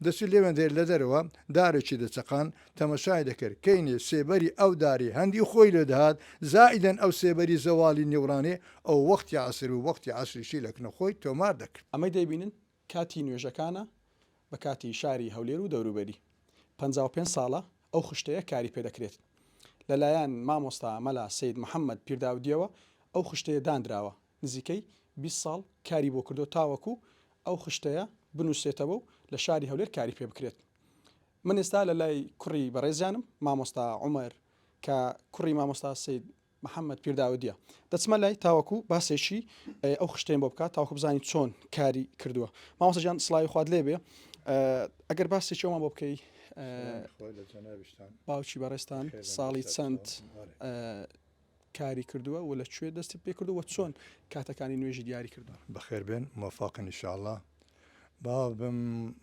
دەسوی لێوێن دێر لە دەرەوە دارێکی دەچەقان تەمەشای دەکرد کەینێ سێبەری ئەو داری هەندی خۆی لێ دەهات زائیدەن ئەو سێبەری زەوالی نێورانێ ئەو وەختی عسر و وەختی عسریشی لەکنە خۆی تۆمار دەکرد. ئەمەی دەیبینن کاتی نوێژەکانە بە کاتی شاری هەولێر و دەوروبەری 55 ساڵە ئەو خشتەیە کاری پێدەکرێت لەلایەن مامۆستا مەلا سید محەممەد پیرداودیەوە ئەو خشتەیە دانراوە نزیکەی 20 ساڵ کاری بۆ کردو تاوەکو ئەو خشتەیە بنووسێتەوە و لە شاری هەولێر کاری پێ بکرێت. من ئێستا لە لای کوڕی بەڕێزیانم مامۆستا عومەر کە کوڕی مامۆستا سید محەممەد پیرداودیە دەچمە لای تاوەکو باسێکی ئەو خشتێن بۆ بکات تاوەکو بزانین چۆن کاری کردووە. مامۆستا جان سڵاوی خوارد لێ بێ ئەگەر باسێکیەوەمان بۆ بکەی باوکی بەڕێستان ساڵی چەند کاری کردووە و لەکوێ دەستی پێ کردووە چۆن کاتەکانی نوێژی دیاری کردووە. بەخێربێن موفقن ئینشاءالله. بابم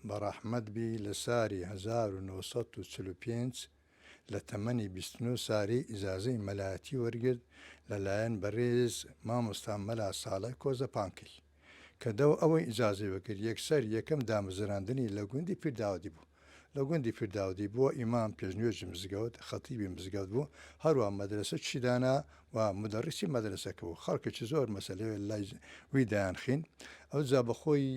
بەڕەحمەت بی لە ساری 1945 لە تەمەنی 29 ساری ئیجازەی مەلایەتی وەرگرت لەلایەن بەڕێز مامۆستا مەلا ساڵح کۆزەپانکەی کە دەو ئەوەی ئیجازەی وەرگرت یەکسەر یەکەم دامەزراندنی لە گوندی پیرداودی بوو. لە گوندی پیرداودی بووە ئیمام پێشنوێژی مزگەوت خەتیبی مزگەوت بوو هەروە مەدرسە چیدانا و مدەڕیسی مەدرسەکە بوو خەڵکێکی زۆر مەسەلەوێ لای وی دایانخین ئەو جا بەخۆی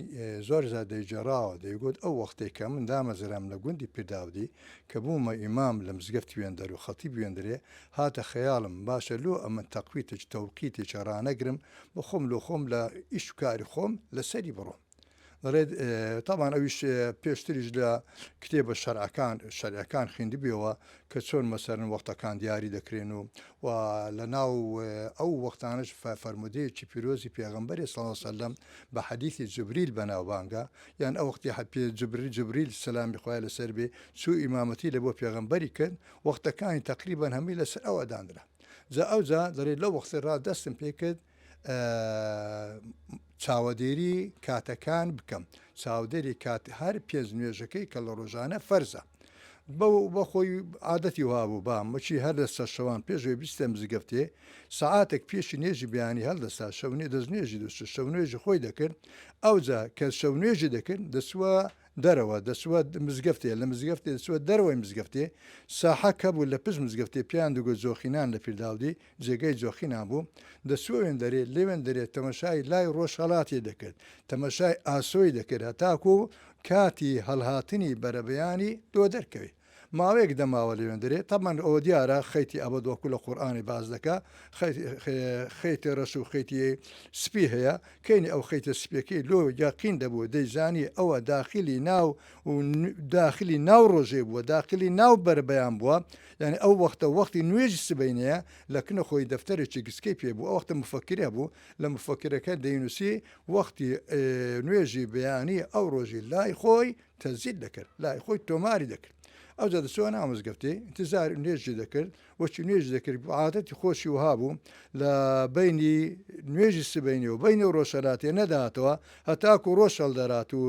زۆر زا دەیجێڕاوە دەیگوت ئەو وەختێک کە من دامەزرام لە گوندی پیرداودی کە بوومە ئیمام لە مزگەفتی وێندەر و خەتیب وێندرێ هاتە خەیاڵم باشە لۆ ئەمە تەقویتێک تەوقیتێکی ڕانەگرم بە خۆم لۆ خۆم لە ئیش و کاری خۆم لەسەری بڕۆم. طبعا ئەویش پێشتریش لە کتێبە شەرعەکان خوێندی بێەوە کە چۆن مەسەرن وەختەکان دیاری دەکرێن و لە ناو ئەو وەختانش فەرمودەیەکی پیرۆزی پێغەمبەری صلی الله علیه وسلم بە حەدیثی جبریل بەناوبانگە یان ئەو وەختی جبریل سەلامی خوای لەسەر بێ چوو ئیمامەتی لە بۆ پێغەمبەری کرد وەختەکانی تەقریبەن هەمووی لەسەر ئەوە دانرا ئەوجا دەڵێت لەو وەختی ڕادەستم پێ کرد چاوەدێری کاتەکان بکەم چاودێری کات هەر پێنج نوێژەکەی کە لە ڕۆژانە فەرزە بەخۆی عادەتی وابوو بامەچی هەر دەستا شەوان پێشوێ بیستە مزگەفتێ سعاتێک پێشی نێژی بیانی هەڵدەستا شەونێ دەستنوێژی دەست شەونێژی خۆی دەکرد ئەوجا کە شەونێژی دەکرد دەسووە دەرەوە دەسووە مزگەفتێ لە مزگەفتێ دەسووە دەرەوەی مزگەفتێ ساحەکە بوو لە پشت مزگەفتێ پیان دەگۆ جۆخینان لە پیرداودی جێگەی جۆخینان بوو دەسوێن دەرێت لێوێن دەرێت تەمەشای لای ڕۆژهەڵاتی دەکرد تەمەشای ئاسۆی دەکرد هەتاکو کاتی هەڵهاتنی بەرەبەیانی دۆ دەرکەوێت ماوەیەک دەماوە لێوێن دەرێت تەمان ئەوە دیارە خەیتی ئەبە دۆکو لە قورئانی باز دەکا خەیتی ڕەش و خەیتی سپی هەیە کەینی ئەو خەیتە سپیەکەی لۆ یاقین دەبوو دەیزانی ئەوە داخلی ناو و داخلی ناو ڕۆژێ بووە داخلی ناو بەربەیان بووە یعنی ئەو وەختە وەختی نوێژی سبەینەیە لە کنە خۆی دەفتەرێکی گسکەی پێ بوو ئەو وەختە مفەکرە بوو لە مفەکرەکە دەینووسی وەختی نوێژی بەیانی ئەو ڕۆژی لای خۆی تەزیید دەکرد لای خۆی تۆماری دەکرد ئەوجا دەچوە نامزگەفتێ انتزار نوێژی دەکرد وەچی نوێژ دەکرد عادەتی خۆشی وها بوو لە بینی نوێژی سبەینی و بینی و ڕۆژهەلاتێ نەداتەوە هەتاکو ڕۆژ هەڵدەرات و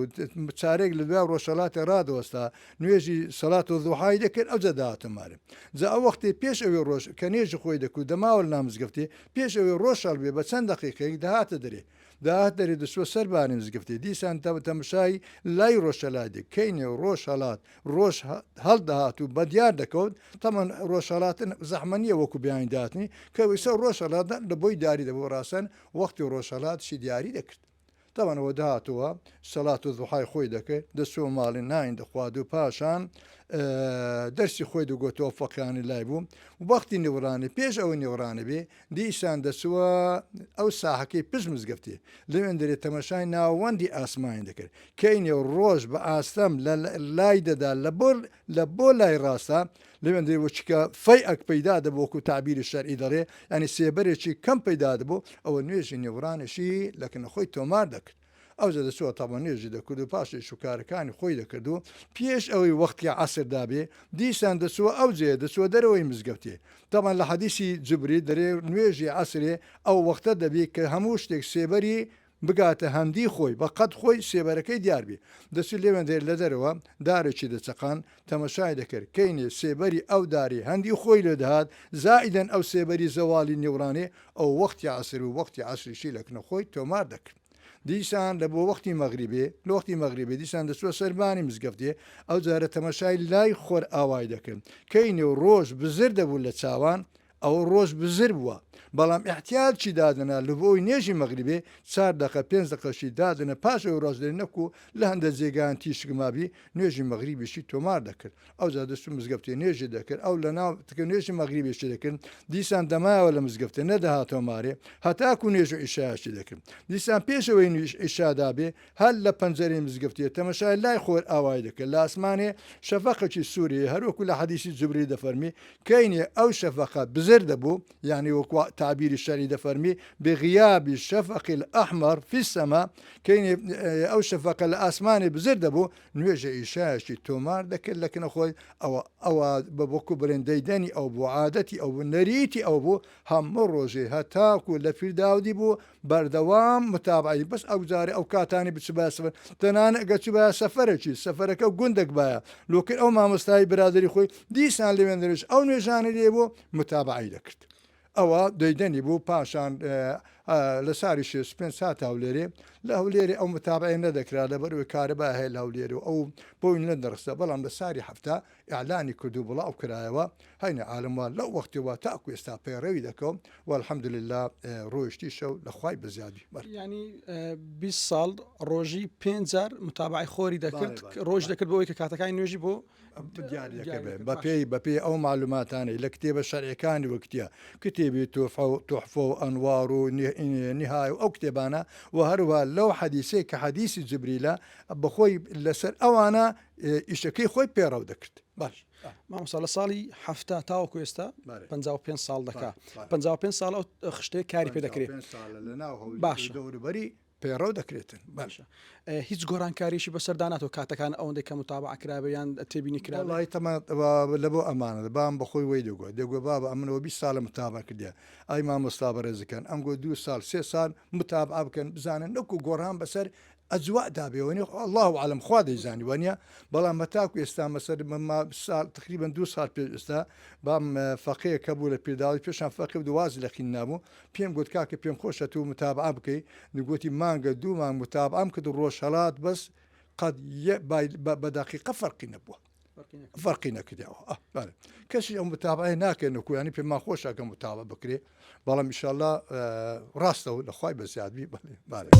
چارێک لە دوای ڕۆژهەڵاتێ ڕادەوەستا نوێژی سەلات و دوحای دەکرد ئەوجا داهاتەمارم جا ئەو وەختی پێش ئەوێ ڕۆژ کە نێژی خۆی دەکوت دەماوە نامزگەفتێ پێش ئەوێ ڕۆژ هەڵبێ بە چەند دەقیقەیەک داهاتە دەرێ داهات دەرێ دەچوە سەربانی مزگەفتێ دیسان تەمەشای لای ڕۆژهەڵاتی کەینێ و ڕۆژهەڵات ڕۆژ هەڵدەهات و بە دیار دەکەوت تەمان ڕۆژهەڵاتن زەحمە نییە وەکو بیانی داتنی کە ویسە ڕۆژهەڵات لە بۆی داری دەبوو ڕاستەن وەختی ڕۆژهەڵاتشی دیاری دەکرد تەمانەوە داهاتەوە سەلات و دوحای خۆی دەکرد دەچوە ماڵی ناین دەخواد و پاشان دەرسی خۆی دەگۆتەوە فەقیانی لای بوو وەختی نێوڕانی پێش ئەوە نێوڕانە بێ دیسان دەچوە ئەو ساحەکەی پشت مزگەفتێ لەوێن دەرێت تەمەشای ناوەندی ئاسمانی دەکرد کەینێ ڕۆژ بە ئاستەم لای دەدا لە بۆ لای ڕاستە لەوێن دەرێ وەچکە فەیئەک پەیدا دەبووکو تعبیری شەرعی دەڕێ ینی سێبەرێکی کەم پەیدا دەبوو ئەوە نوێژی نێوڕانشی لەکنە خۆی تۆمار دەکرد ئەوجا دەچوە تەمە نوێژی دەکرد و پاشی شوکارەکانی خۆی دەکرد و پێش ئەوەی وەختی عەسر دابێ دیسان دەچوە ئەوجێ دەچوە دەرەوەی مزگەفتێ تەمان لە حەدیسی جبری دەرێ نوێژی عەسرێ ئەو وەختە دەبێت کە هەموو شتێک سێبەری بگاتە هەندی خۆی بە قەد خۆی سێبەرەکەی دیار بێ دەچوو لێوێن دێر لە دەرەوە دارێکی دەچەقان تەمەشای دەکرد کەینێ سێبەری ئەو داری هەندی خۆی لێ دەهات زائیدەن ئەو سێبەری زەوالی نێورانێ ئەو وەختی عەسر و وەختی عەسریشی لەکنە خۆی تۆمار دەکرد دیسان لە بۆ وەختی مەغریبێ لە وەختی مەغریبێ دیسان دەچوە سەربانی مزگەفتێ ئەو جارە تەمەشای لای خۆر ئاوای دەکرد کەینێ و ڕۆژ بزر دەبوو لە چاوان ئەو ڕۆژ بزر بووە بەڵام احتیاجی دادنە لە بۆی نێژی مەغریبێ 4 دقه 5 دقەشی دادنە پاش ئەو ڕۆژدە نەکو لە هەندە جێگان تیشکمابی نوێژی مەغریبیشی تۆمار دەکرد ئەو جا دەست مزگەفتێ نوێژی دەکرد ئەو لە ناو نوێژی مەغریبیشی دەکرد دیسان دەمایەوە لە مزگەفتە نەدەهاتەوە مارێ هەتاکو نوێژ و ئیشایشی دەکرد دیسان پێشەوەی ئیشادابێ هەر لە پەنجەرەی مزگەفتێ تەمەشای لای خۆر ئاوای دەکرد لە ئاسمانێ شەفەقێکی سووریە هەروەکو لە حەدیسی جوبری دەفەرمی کەینێ ئەو شەفەقە بزر دەبوو یعنی وەکو تعبیری شەری دەفەرمی بغیابی شەفەقی الأحمر في السما کەینێ ئەو شەفەقە لە ئاسمانی بزر دەبوو نوێژە ئیشایشی تۆمار دەکرد لەکنە خۆی ئەوە بە بۆکو بڵێندەیدەنی ئەو بۆ عادەتی ئەو نەریتی ئەو بوو هەموو ڕۆژێ هەتاکو لە پیرداودی بوو بەردەوام متابعی بەس ئەو جارێ ئەو کاتانی بچبا سەفەر تەنانە ئەگەچبا سەفەرێکی سەفەرەکە گوندێک باە لۆکە ئەو مامۆستای برادری خۆی دیسان لەوێن دەرێش ئەو نوێژانە لێ بۆ متابعی دەکرد ئەوە دەیدەنی بوو پاشان لە ساری 6 سات هەولێرێ لە هەولێری ئەو متابعی نەدەکرا لەبەرەوەی کارەبا هەیە لە هەولێری و ئەو بۆی لە دەرسە بەڵام لە ساری هەفتە ئیعلانی کردو بڵاو کرایەوە هەینە عالموان لەو وەختیەوە تاکو ئێستا پەیڕەوی دەکەم والحەمدولله ڕۆیشتی شەو لە خوای بەزیادی ینی 20 ساڵ ڕۆژی 5 جار متابعی خۆری دەکرد ڕۆژ دەکرد بۆەوەی کە کاتەکانی نوێژی بۆ بەپێی ئەو معلوماتانەی لە کتێبە شەرعەکانی وەکتە کتێبی تۆحفە و ئەنوار و نهای و ئەو کتێبانە و هەروە لەو حەدیسەی کە حەدیسی جبریلە بەخۆی لەسەر ئەوانە ئیشەکەی خۆی پێڕەو دەکرد باش مامۆستا لە ساڵی هەفتا تاوەکو ئێستا 55 ساڵ دەکا 55 ساڵ ئەو خشتەیە کاری پێ دەکرێت باش دەوروبەری پێڕەو دەکرێتن باشە هیچ گۆڕانکاریشی بەسەرداناتەوە کاتەکان ئەوەندەی کە متابع کرابیان تێبینی کرا لە بۆ ئەمانە بام بەخۆی وی دەگوت دەگوێ بابە ئەمنەوە 20 ساڵە متابع کردیا ئای مامۆستا بەڕێزەکەن ئەم گۆ 2 ساڵ 3 سال متابع بکەن بزانن نەکو گۆڕان بەسەر ئەجوا دابێوەنی الله عالم خوا دەیزانی وانە بەڵام بەتاکو ئێستا مەسەر ساڵ تقریبا 2 سال پێ ئێستا بام فەقەیە کە بوو لە پێداوی پێشان فەقی دوازی لە خین نابوو پێم گوت کاکە پێم خۆشە تو متابع بکەی نگوتی مانگە 2 مانگ متابعام کرد ڕۆژهەڵات بەس قەت بە دقیقە فەرقی نەبووە فەرقی نەکردیەوە کەسی ئەو متابعی ناکەن کویانی پێمان خۆشە کە متابع بکرێ بەڵام ئینشاءالله ڕاستەوە لە خوای بەزیادبی بەڵێ